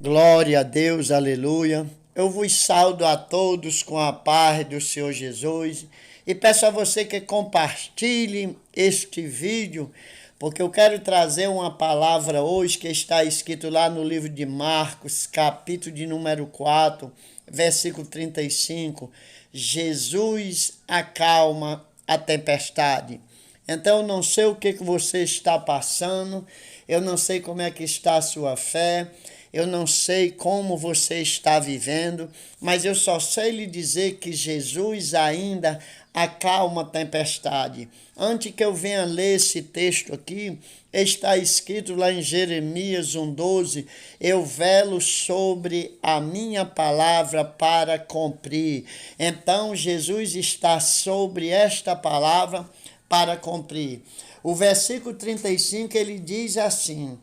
Glória a Deus, aleluia. Eu vos saúdo a todos com a paz do Senhor Jesus e peço a você que compartilhe este vídeo, porque eu quero trazer uma palavra hoje que está escrito lá no livro de Marcos, capítulo de número 4, versículo 35. Jesus acalma a tempestade. Então, eu não sei o que você está passando, eu não sei como é que está a sua fé, eu não sei como você está vivendo, mas eu só sei lhe dizer que Jesus ainda acalma a tempestade. Antes que eu venha ler esse texto aqui, está escrito lá em Jeremias 1,12: eu velo sobre a minha palavra para cumprir. Então, Jesus está sobre esta palavra para cumprir. O versículo 35, ele diz assim: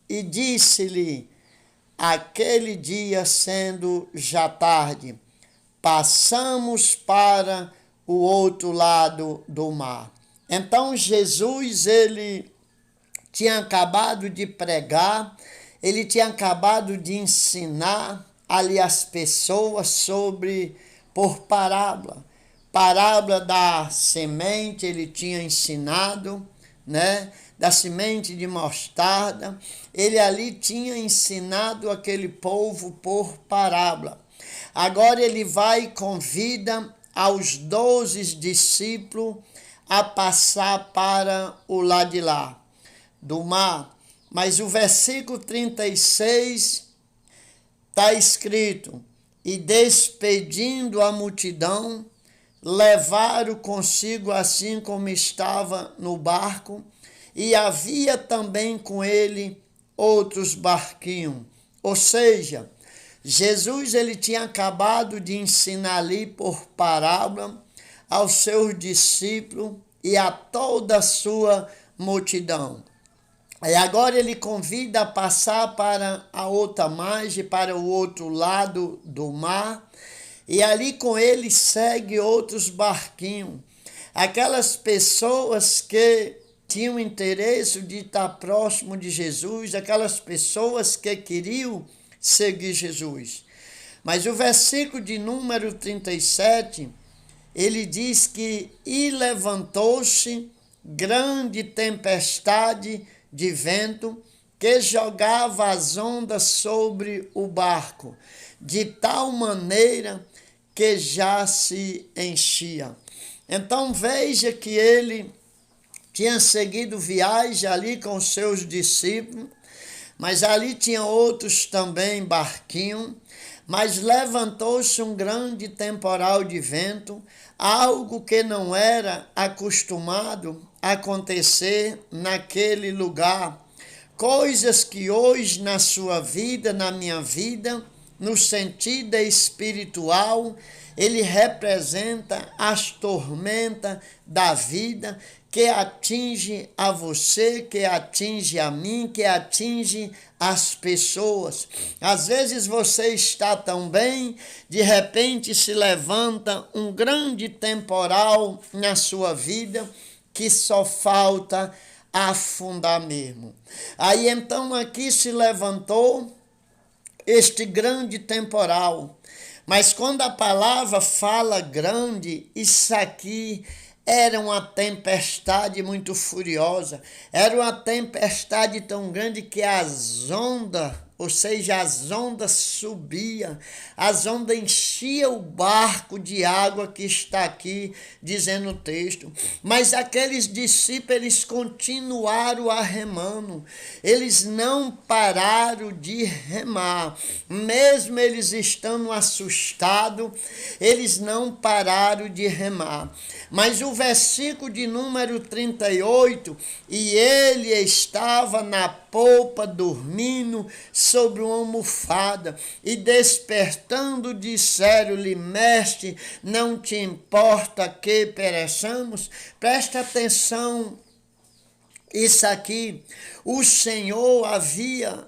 e disse-lhe, aquele dia sendo já tarde, passamos para o outro lado do mar. Então Jesus, ele tinha acabado de pregar, ele tinha acabado de ensinar ali as pessoas sobre, por parábola da semente, ele tinha ensinado, né? Da semente de mostarda, ele ali tinha ensinado aquele povo por parábola. Agora ele vai e convida aos 12 discípulos a passar para o lado de lá, do mar. Mas o versículo 36 está escrito: e despedindo a multidão, levaram consigo assim como estava no barco, e havia também com ele outros barquinhos. Ou seja, Jesus ele tinha acabado de ensinar ali por parábola aos seus discípulos e a toda a sua multidão. E agora ele convida a passar para a outra margem, para o outro lado do mar, e ali com ele segue outros barquinhos. Aquelas pessoas que tinham interesse de estar próximo de Jesus, aquelas pessoas que queriam seguir Jesus. Mas o versículo de número 37, ele diz que e levantou-se grande tempestade de vento que jogava as ondas sobre o barco, de tal maneira que já se enchia. Então veja que ele tinha seguido viagem ali com os seus discípulos, mas ali tinha outros também barquinhos, mas levantou-se um grande temporal de vento, algo que não era acostumado a acontecer naquele lugar. Coisas que hoje na sua vida, na minha vida, no sentido espiritual, ele representa as tormentas da vida que atinge a você, que atinge a mim, que atinge as pessoas. Às vezes você está tão bem, de repente se levanta um grande temporal na sua vida que só falta afundar mesmo. Aí então aqui se levantou este grande temporal. Mas quando a palavra fala grande, isso aqui era uma tempestade muito furiosa. Era uma tempestade tão grande que as ondas, ou seja, as ondas subiam, as ondas enchiam o barco de água que está aqui, dizendo o texto. Mas aqueles discípulos, eles continuaram a remando, eles não pararam de remar, mesmo eles estando assustados, eles não pararam de remar. Mas o versículo de número 38, e ele estava na polpa dormindo sobre uma almofada, e despertando disseram-lhe: mestre, não te importa que pereçamos? Presta atenção, isso aqui, o Senhor havia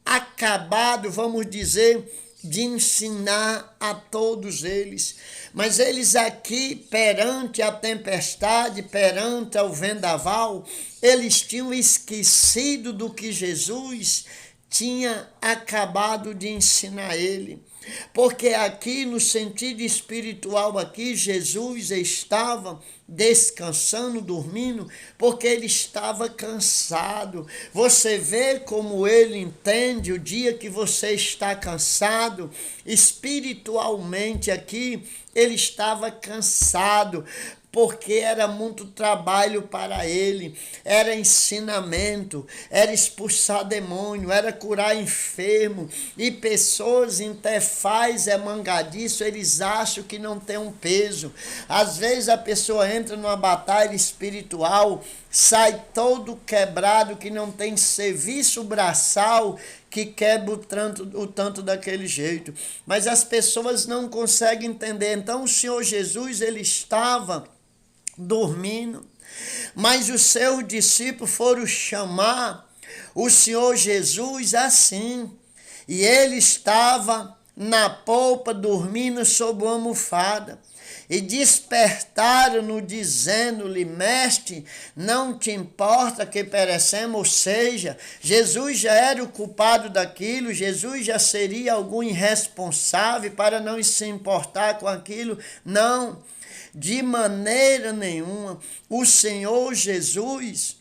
acabado, vamos dizer, de ensinar a todos eles. Mas eles aqui, perante a tempestade, perante o vendaval, eles tinham esquecido do que Jesus tinha acabado de ensinar ele. Porque aqui no sentido espiritual aqui Jesus estava descansando, dormindo, porque ele estava cansado. Você vê como ele entende o dia que você está cansado, espiritualmente aqui ele estava cansado, porque era muito trabalho para ele, era ensinamento, era expulsar demônio, era curar enfermo, e pessoas faz mangadiço, eles acham que não tem um peso. Às vezes a pessoa entra numa batalha espiritual, sai todo quebrado, que não tem serviço braçal, que quebra o tanto daquele jeito. Mas as pessoas não conseguem entender. Então o Senhor Jesus, ele estava dormindo, mas os seus discípulos foram chamar o Senhor Jesus assim, e ele estava na polpa dormindo sob uma almofada, e despertaram-no dizendo-lhe: mestre, não te importa que perecemos? Ou seja, Jesus já era o culpado daquilo, Jesus já seria algum irresponsável para não se importar com aquilo. Não, de maneira nenhuma. O Senhor Jesus,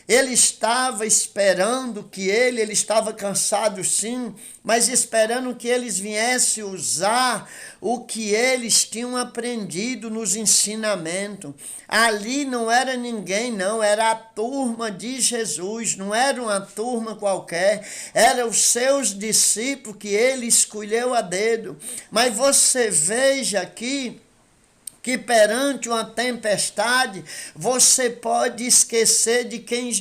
ele estava esperando que ele estava cansado sim, mas esperando que eles viessem usar o que eles tinham aprendido nos ensinamentos. Ali não era ninguém não, era a turma de Jesus, não era uma turma qualquer, eram os seus discípulos que ele escolheu a dedo. Mas você veja aqui, que perante uma tempestade, você pode esquecer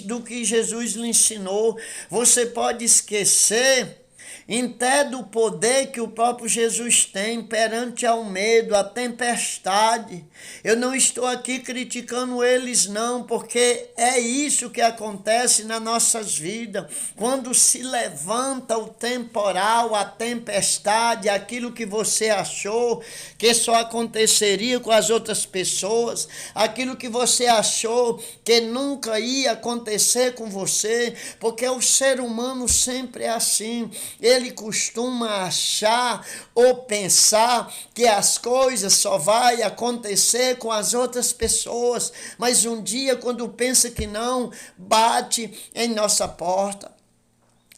do que Jesus lhe ensinou. Você pode esquecer até do poder que o próprio Jesus tem perante ao medo, a tempestade. Eu não estou aqui criticando eles não, porque é isso que acontece nas nossas vidas. Quando se levanta o temporal, a tempestade, aquilo que você achou que só aconteceria com as outras pessoas, aquilo que você achou que nunca ia acontecer com você, porque o ser humano sempre é assim. Ele costuma achar ou pensar que as coisas só vai acontecer com as outras pessoas, mas um dia, quando pensa que não, bate em nossa porta.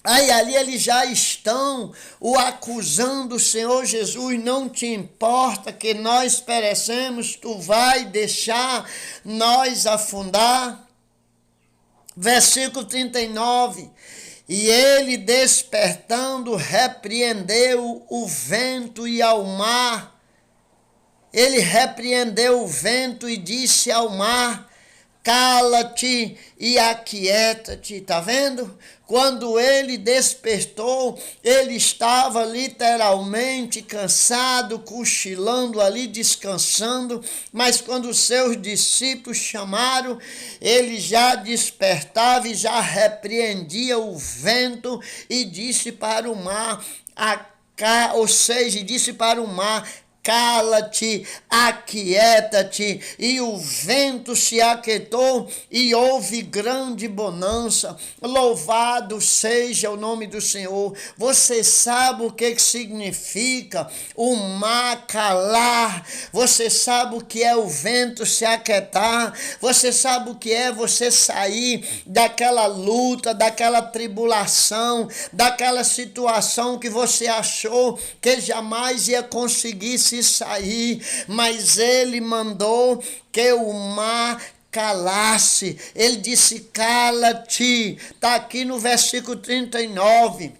Aí ali eles já estão o acusando o Senhor Jesus: não te importa que nós perecemos, tu vai deixar nós afundar? Versículo 39. E ele, despertando, repreendeu o vento e ao mar. Ele repreendeu o vento e disse ao mar: cala-te e aquieta-te. Está vendo? Quando ele despertou, ele estava literalmente cansado, cochilando ali, descansando, mas quando os seus discípulos chamaram, ele já despertava e já repreendia o vento e disse para o mar, ou seja, disse para o mar: cala-te, aquieta-te. E o vento se aquietou e houve grande bonança. Louvado seja o nome do Senhor. Você sabe o que significa o mar calar? Você sabe o que é o vento se aquietar? Você sabe o que é você sair daquela luta, daquela tribulação, daquela situação que você achou que jamais ia conseguir se sair, mas ele mandou que o mar calasse. Ele disse: cala-te. Está aqui no versículo 39.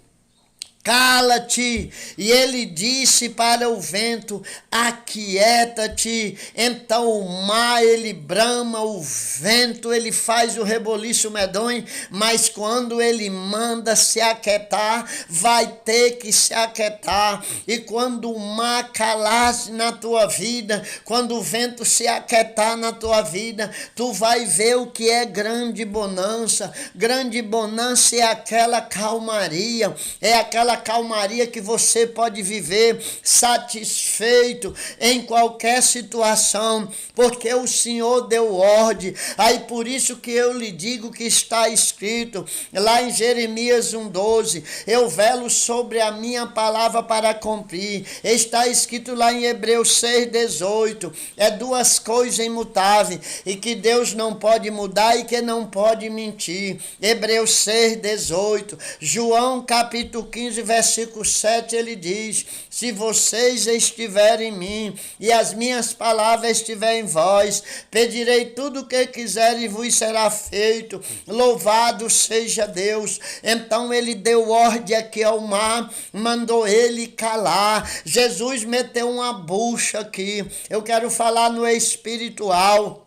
Cala-te. E ele disse para o vento: aquieta-te. Então o mar, ele brama, o vento, ele faz o reboliço medonho, mas quando ele manda se aquietar, vai ter que se aquietar. E quando o mar calar na tua vida, quando o vento se aquietar na tua vida, tu vai ver o que é grande bonança. Grande bonança é aquela calmaria, é aquela calmaria que você pode viver satisfeito em qualquer situação, porque o Senhor deu ordem. Aí por isso que eu lhe digo que está escrito lá em Jeremias 1:12, eu velo sobre a minha palavra para cumprir. Está escrito lá em Hebreus 6:18, é duas coisas imutáveis e que Deus não pode mudar e que não pode mentir. Hebreus 6:18, João capítulo 15, versículo 7, ele diz: se vocês estiverem em mim e as minhas palavras estiverem em vós, pedirei tudo o que quiserem e vos será feito. Louvado seja Deus. Então ele deu ordem aqui ao mar, mandou ele calar. Jesus meteu uma bucha aqui. Eu quero falar no espiritual.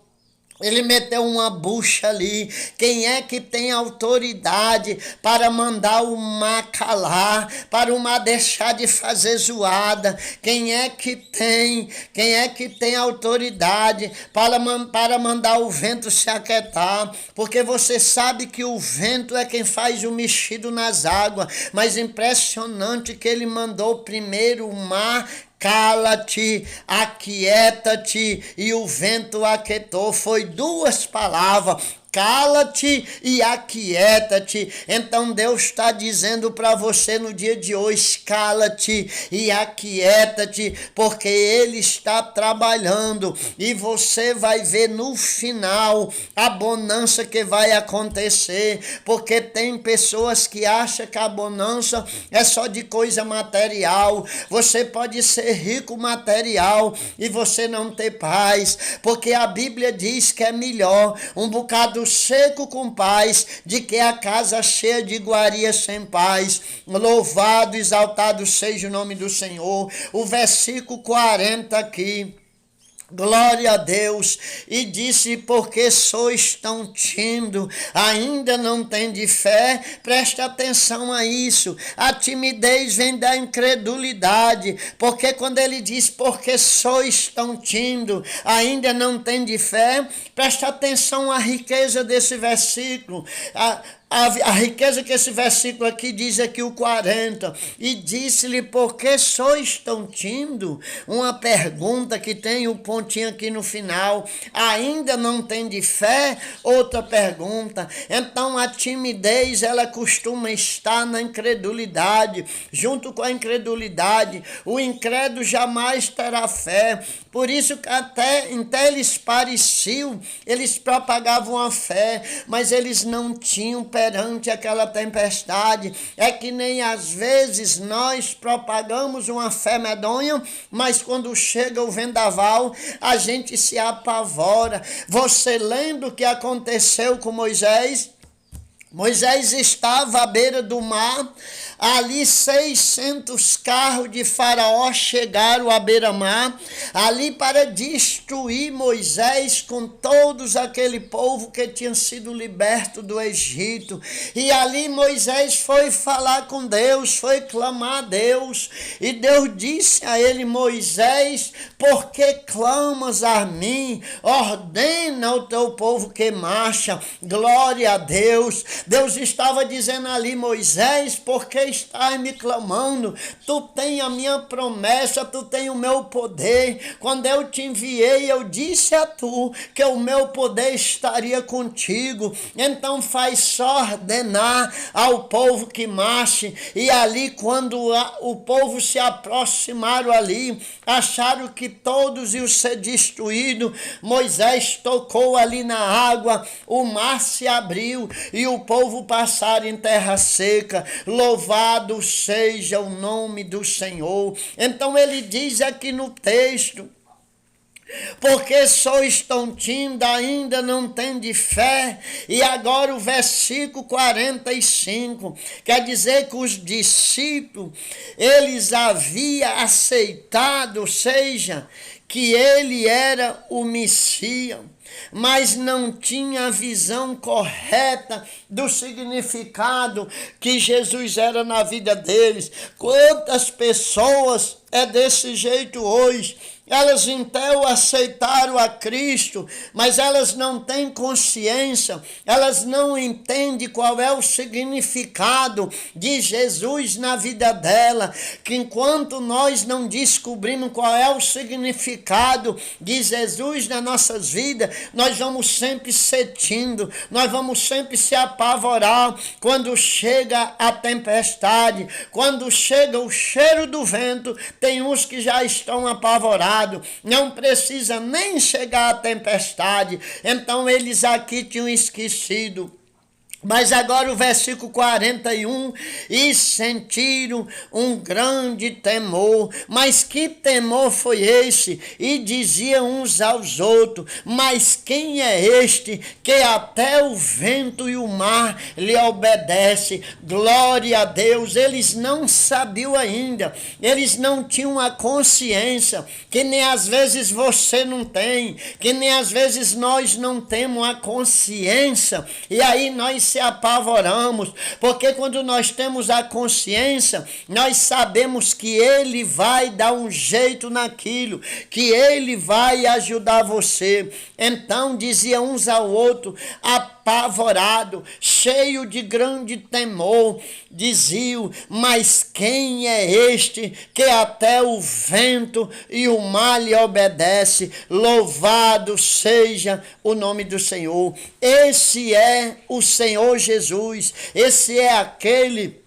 Ele meteu uma bucha ali. Quem é que tem autoridade para mandar o mar calar, para o mar deixar de fazer zoada? Quem é que tem autoridade para mandar o vento se aquietar? Porque você sabe que o vento é quem faz o mexido nas águas. Mas impressionante que ele mandou primeiro o mar: cala-te, aquieta-te, e o vento aquietou. Foi duas palavras: cala-te e aquieta-te. Então Deus está dizendo para você no dia de hoje: cala-te e aquieta-te, porque Ele está trabalhando e você vai ver no final a bonança que vai acontecer. Porque tem pessoas que acham que a bonança é só de coisa material. Você pode ser rico material e você não ter paz, porque a Bíblia diz que é melhor um bocado seco com paz de que a casa cheia de iguarias sem paz. Louvado, exaltado seja o nome do Senhor. O versículo 40 aqui: glória a Deus. E disse: porque sois tão tímido, ainda não tende fé? Preste atenção a isso. A timidez vem da incredulidade, porque quando ele diz porque sois tão tímido, ainda não tende fé, preste atenção à riqueza desse versículo. A riqueza que esse versículo aqui diz aqui, o 40, e disse-lhe: por que sois tão tímido? Uma pergunta que tem um pontinho aqui no final. Ainda não tem de fé? Outra pergunta. Então a timidez, ela costuma estar na incredulidade. Junto com a incredulidade, o incrédulo jamais terá fé. Por isso que até eles pareciam, eles propagavam a fé, mas eles não tinham perante aquela tempestade. É que nem às vezes nós propagamos uma fé medonha, mas quando chega o vendaval, a gente se apavora. Você lembra o que aconteceu com Moisés? Moisés estava à beira do mar, ali 600 carros de Faraó chegaram à beira-mar, ali para destruir Moisés com todos aquele povo que tinha sido liberto do Egito. E ali Moisés foi falar com Deus, foi clamar a Deus, e Deus disse a ele: Moisés, por que clamas a mim? Ordena ao teu povo que marcha. Glória a Deus. Deus estava dizendo ali: Moisés, por que estás me clamando? Tu tens a minha promessa, tu tens o meu poder. Quando eu te enviei, eu disse a tu que o meu poder estaria contigo. Então faz só ordenar ao povo que marche. E ali, quando o povo se aproximaram ali, acharam que todos iam ser destruídos. Moisés tocou ali na água, o mar se abriu e o povo passaram em terra seca. Louvado seja o nome do Senhor. Então ele diz aqui no texto: porque sois tão tímidos, ainda não tende fé. E agora o versículo 45, quer dizer que os discípulos, eles haviam aceitado, ou seja, que ele era o Messias, mas não tinha a visão correta do significado que Jesus era na vida deles. Quantas pessoas é desse jeito hoje? elas então aceitaram a Cristo, mas elas não têm consciência, elas não entendem qual é o significado de Jesus na vida dela, que enquanto nós não descobrimos qual é o significado de Jesus nas nossas vidas, nós vamos sempre sentindo, nós vamos sempre se apavorar quando chega a tempestade, quando chega o cheiro do vento. Tem uns que já estão apavorados, não precisa nem chegar a tempestade. Então eles aqui tinham esquecido. Mas agora o versículo 41, e sentiram um grande temor. Mas que temor foi esse? E diziam uns aos outros, mas quem é este que até o vento e o mar lhe obedece? Glória a Deus. Eles não sabiam ainda, eles não tinham a consciência, que nem às vezes você não tem, que nem às vezes nós não temos a consciência, e aí nós se apavoramos, porque quando nós temos a consciência, nós sabemos que Ele vai dar um jeito naquilo, que Ele vai ajudar você. Então dizia uns ao outro, apavorado, cheio de grande temor, diziam, mas quem é este que até o vento e o mar lhe obedece? Louvado seja o nome do Senhor. Esse é o Senhor Jesus, esse é aquele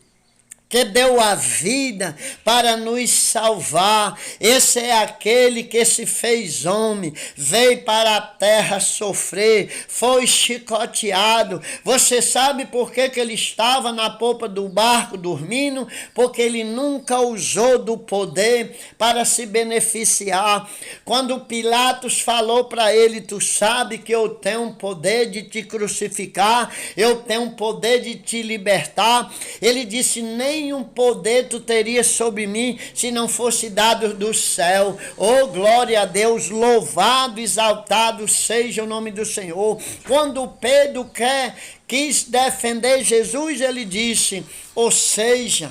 que deu a vida para nos salvar. Esse é aquele que se fez homem, veio para a terra sofrer, foi chicoteado. Você sabe por que ele estava na popa do barco dormindo? Porque ele nunca usou do poder para se beneficiar. Quando Pilatos falou para ele, tu sabe que eu tenho poder de te crucificar, eu tenho poder de te libertar. Ele disse, nenhum poder tu teria sobre mim se não fosse dado do céu. Oh, glória a Deus, louvado, exaltado seja o nome do Senhor. Quando Pedro quis defender Jesus, ele disse, ou seja,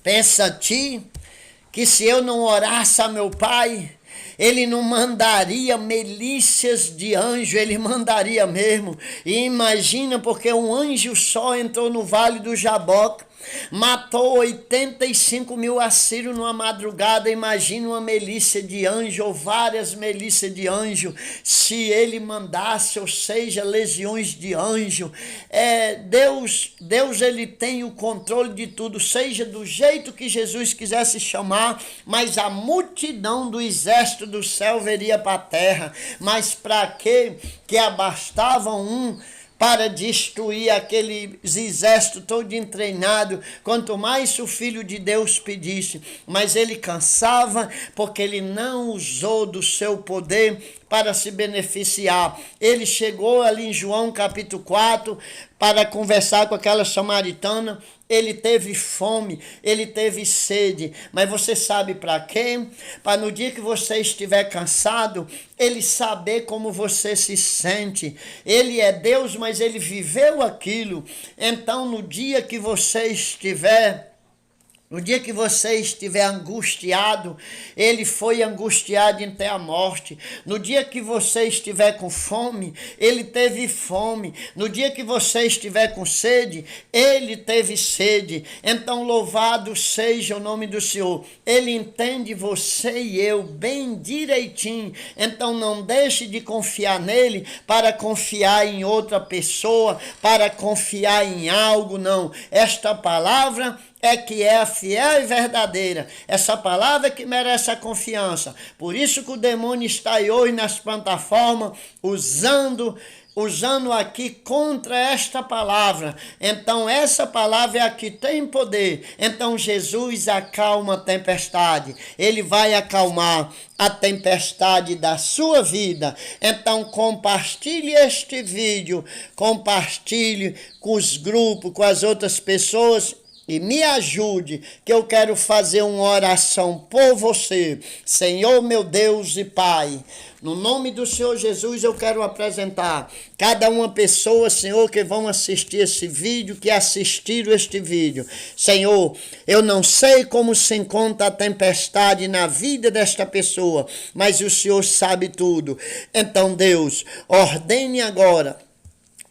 pensa ti que se eu não orasse a meu Pai, ele não mandaria milícias de anjo, ele mandaria mesmo. E imagina, porque um anjo só entrou no vale do Jaboque, matou 85 mil assírios numa madrugada. Imagina uma milícia de anjo, ou várias milícias de anjo, se ele mandasse, ou seja, legiões de anjo. Deus ele tem o controle de tudo, seja do jeito que Jesus quisesse chamar, mas a multidão do exército do céu viria para a terra. Mas para quê? Que abastavam um para destruir aqueles exércitos todo treinado, quanto mais o Filho de Deus pedisse. Mas ele cansava, porque ele não usou do seu poder para se beneficiar. Ele chegou ali em João capítulo 4, para conversar com aquela samaritana. Ele teve fome, ele teve sede, mas você sabe para quê? Para no dia que você estiver cansado, ele saber como você se sente. Ele é Deus, mas ele viveu aquilo. Então, no dia que você estiver angustiado, ele foi angustiado até a morte. No dia que você estiver com fome, ele teve fome. No dia que você estiver com sede, ele teve sede. Então, louvado seja o nome do Senhor. Ele entende você e eu bem direitinho. Então, não deixe de confiar nele para confiar em outra pessoa, para confiar em algo, não. Esta palavra é que é a fiel e verdadeira. Essa palavra que merece a confiança. Por isso que o demônio está aí hoje nas plataformas usando aqui contra esta palavra. Então essa palavra é a que tem poder. Então Jesus acalma a tempestade. Ele vai acalmar a tempestade da sua vida. Então compartilhe este vídeo, compartilhe com os grupos, com as outras pessoas, e me ajude, que eu quero fazer uma oração por você. Senhor, meu Deus e Pai, no nome do Senhor Jesus, eu quero apresentar cada uma pessoa, Senhor, que vão assistir esse vídeo, que assistiram este vídeo. Senhor, eu não sei como se encontra a tempestade na vida desta pessoa, mas o Senhor sabe tudo. Então, Deus, ordene agora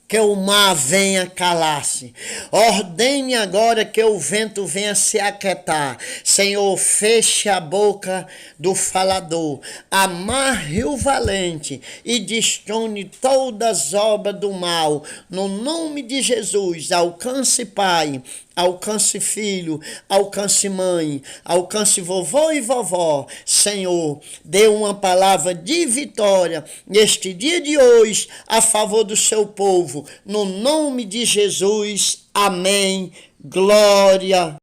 que o mar venha calar-se. Ordene agora que o vento venha se aquietar. Senhor, feche a boca do falador. Amarre o valente e destone todas as obras do mal. No nome de Jesus, alcance Pai, alcance filho, alcance mãe, alcance vovô e vovó. Senhor, dê uma palavra de vitória neste dia de hoje a favor do seu povo. No nome de Jesus, amém. Glória